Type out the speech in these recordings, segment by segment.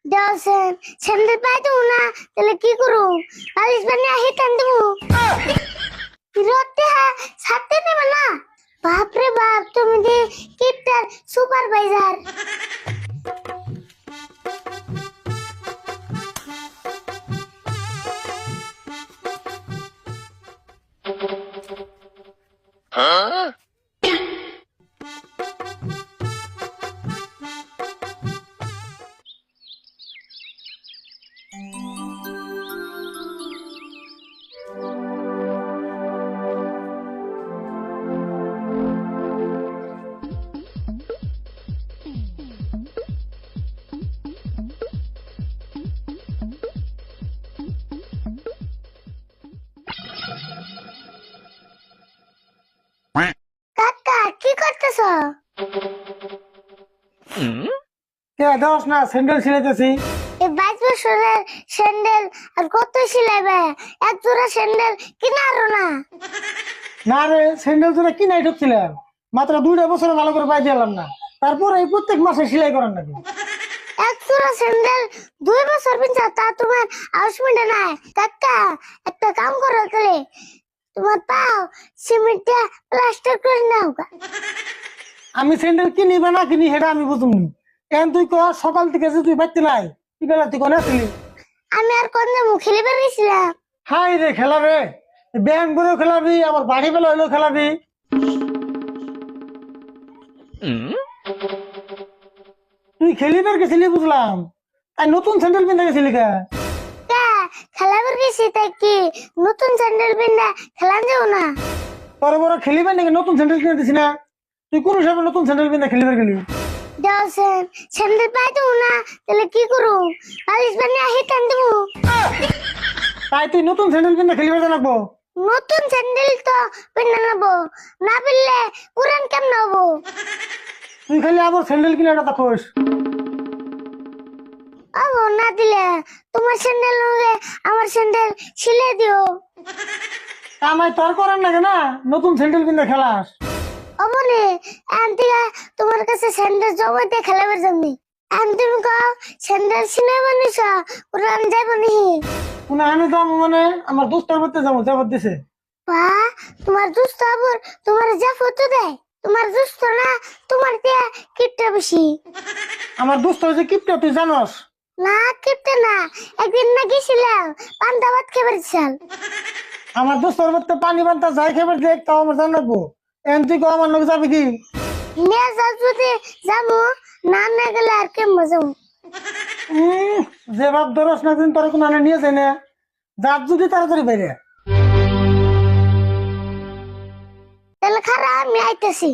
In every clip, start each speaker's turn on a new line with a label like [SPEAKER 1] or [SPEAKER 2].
[SPEAKER 1] দেওছেন sandal পাই দেবো না, তাহলে কি করু? বালিশ বানিয়ে হিটান দেবো। রতে ছাড়তে নেবে না? বাপরে বাপ, তুমি যে কিপটার সুপারভাইজার। কাকা কি করতেছ?
[SPEAKER 2] কে দোষ না, স্যান্ডেল ছিলাইতেছি।
[SPEAKER 1] এই 22 বছরের স্যান্ডেল আর কত সিলাইবে? এক জোড়া স্যান্ডেল কিনা আরো না।
[SPEAKER 2] না রে, স্যান্ডেল তোরা কি নাই ঢুকছিলাম, মাত্র 2 বছর ভালো করে পাই দিলাম না, তারপর এই প্রত্যেক মাসে সেলাই করার নাকি।
[SPEAKER 1] এক জোড়া স্যান্ডেল 2 বছর পিছা, তা তোমার আউশ মিটে নাই। কাকা একটা কাম করো তাহলে, তোমার পাও সিমেন্টে প্লাস্টার করে নাও গা।
[SPEAKER 2] আমি স্যান্ডেল কিনি বা না কিনি সেটা আমি বুঝুনি। এখন তুই ক, সকাল থেকে যে তুই বাড়তে নাই, কি বেলা তুই কোনে আসলি?
[SPEAKER 1] আমি আর কোন যাবো, খেলে বেরিয়েছিলাম।
[SPEAKER 2] হাই রে খেলাবে, ব্যাংক বলেও খেলাবি, আবার বাড়ি বেলা হইলেও খেলাবি। তুই খেলিবার গেছিলি বুঝলাম, তাই নতুন স্যান্ডেল কিনতে গেছিলি কে?
[SPEAKER 1] কা খেলা বেরিয়েছি, তাই কি নতুন স্যান্ডেল পিন্দা খেলান যাবো না?
[SPEAKER 2] বড় বড় খেলিবার নাকি নতুন স্যান্ডেল কিনে দিছি না? তুই কোন হিসাবে নতুন স্যান্ডেল কিনে খেলিবার গেলি?
[SPEAKER 1] দেওছেন স্যান্ডেল পাই দেবো না, তাহলে কি করু? বালিশ বানিয়ে হিটান দেবো।
[SPEAKER 2] তাই তুই নতুন স্যান্ডেল কিনে খেলিবার জানাবো?
[SPEAKER 1] নতুন স্যান্ডেল তো পিন্না নেবো, না পিনলে পুরান কেমন হবো?
[SPEAKER 2] তুই খালি আবার স্যান্ডেল কিনে একটা খোঁজ।
[SPEAKER 1] আবো না দিলে তোমার স্যান্ডেল হলে আমার স্যান্ডেল ছিলে দিও।
[SPEAKER 2] আমায় তোর করার নাকি না, নতুন স্যান্ডেল কিনে খেলাস?
[SPEAKER 1] অমনে আন্টিকা তোমার কাছে স্যান্ডেল জমাইতে খেলাবার জন্য। তুমি কও স্যান্ডেল ছিলে বানিস, পুরান যাইব নি?
[SPEAKER 2] কোন আনে যাবো মানে আমার দোস্তের বাড়িতে যাবো, যাবার দিছে।
[SPEAKER 1] বা তোমার দুস্থ আবার তোমার যা ফটো দেয়, তোমার দুস্থ না তোমার দিয়া কিপটা বেশি।
[SPEAKER 2] আমার দোস্ত হয়েছে কিপটা, তুই জানস?
[SPEAKER 1] না কিপটা না, একদিন না গেছিলাম পান্তা ভাত খেয়ে চাল।
[SPEAKER 2] আমার দোস্তের বাড়িতে পানি বান্তা যাই খেবার দেখ, তাও আমার জানাবো। এখন তুই কো আমার লোক যাবি কি?
[SPEAKER 1] নিয়ে যাও যদি যাবো, না না গেলে আর কেমন যাবো?
[SPEAKER 2] যে ভাব ধরস না, দিন তোর কোন আনে নিয়ে যায় না, যার যদি তাড়াতাড়ি বাইরে।
[SPEAKER 1] তাহলে খারাপ, আমি আইতেছি।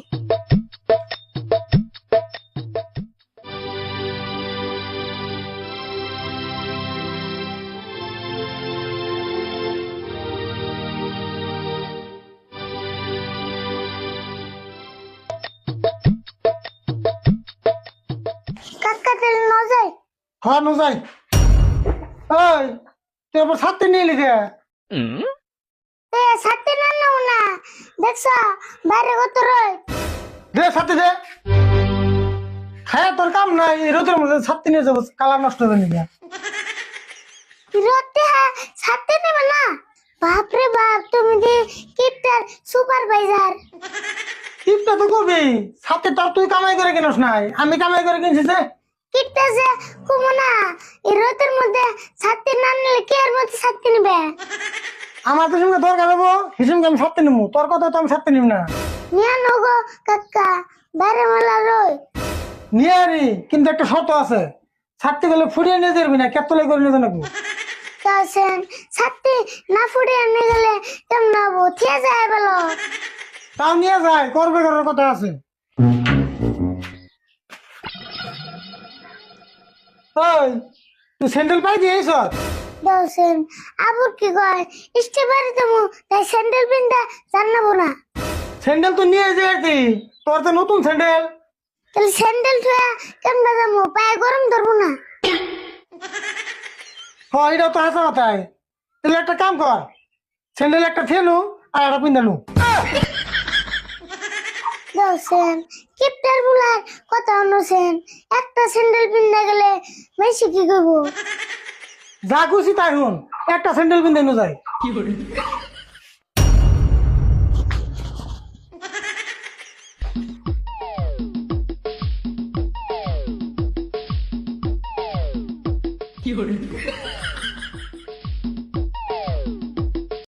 [SPEAKER 1] কাকা তাহলে ন যাই?
[SPEAKER 2] হ্যাঁ নো যাই। ওই তুই আবার ছাড়তে নিয়ে লিখে
[SPEAKER 1] সাথে না নাও না, দেখছো বাইরে কত রয়।
[SPEAKER 2] দে, ছাড়তে দে। হ্যাঁ তোর কাম নাই, এই রোদের মধ্যে ছাড়তে নিয়ে যাবো, কালার নষ্ট হবে নাকি?
[SPEAKER 1] রতে সাথে নেবে না? বাপরে বাপ, তুমি যে কিপটার সুপারভাইজার।
[SPEAKER 2] টিপটা তো করবি, ছাড়তে তোর তুই কামাই করে কিনস নাই, আমি কামাই করে কিনছি যে।
[SPEAKER 1] কিপটা যে কুমো না, এই রোদের মধ্যে সাথে না নিলে কে এর মধ্যে সাথে নেবে?
[SPEAKER 2] আমার তো সঙ্গে দরকার হবো, হিসেবে আমি ছাড়তে নিবো, তোর কথা তো আমি ছাড়তে নিব না।
[SPEAKER 1] নিয়ে নগো কাকা, বাইরে মেলা রয়।
[SPEAKER 2] নিয়ে আরি, কিন্তু একটা শর্ত আছে, ছাড়তে গেলে ফুরিয়ে নিয়ে যাবি না, ক্যাপতলাই করে নিয়ে যাবো।
[SPEAKER 1] তাছেন সাথে না ফুটে এনে গেলে কেমন হবো? থিয়ে যায় বলো।
[SPEAKER 2] তাও নিয়ে যায়, করবে করার কথা আছে। ওই তুই স্যান্ডেল পাই দিয়েছ?
[SPEAKER 1] দেওছেন আবুর কি কয়, ইষ্টে বাড়ি যাবো, তাই স্যান্ডেল পিনটা জানাবো না।
[SPEAKER 2] স্যান্ডেল তো নিয়ে যাই, তোর তো নতুন স্যান্ডেল।
[SPEAKER 1] তাহলে স্যান্ডেল ছুঁয়া কেমন যাবো? পায়ে গরম ধরবো না?
[SPEAKER 2] হ্যাঁ এটা তো হাসা কথাই। তাহলে একটা কাম কর, স্যান্ডেল একটা ফেলু আর একটা পিন্দালু।
[SPEAKER 1] হচ্ছেন কিপটার বুলার কথা অনুছেন একটা স্যান্ডেল পিন্দা গেলে বেশি কি করবো
[SPEAKER 2] যা খুশি তাই হুন, একটা স্যান্ডেল কিনতে নো যায়।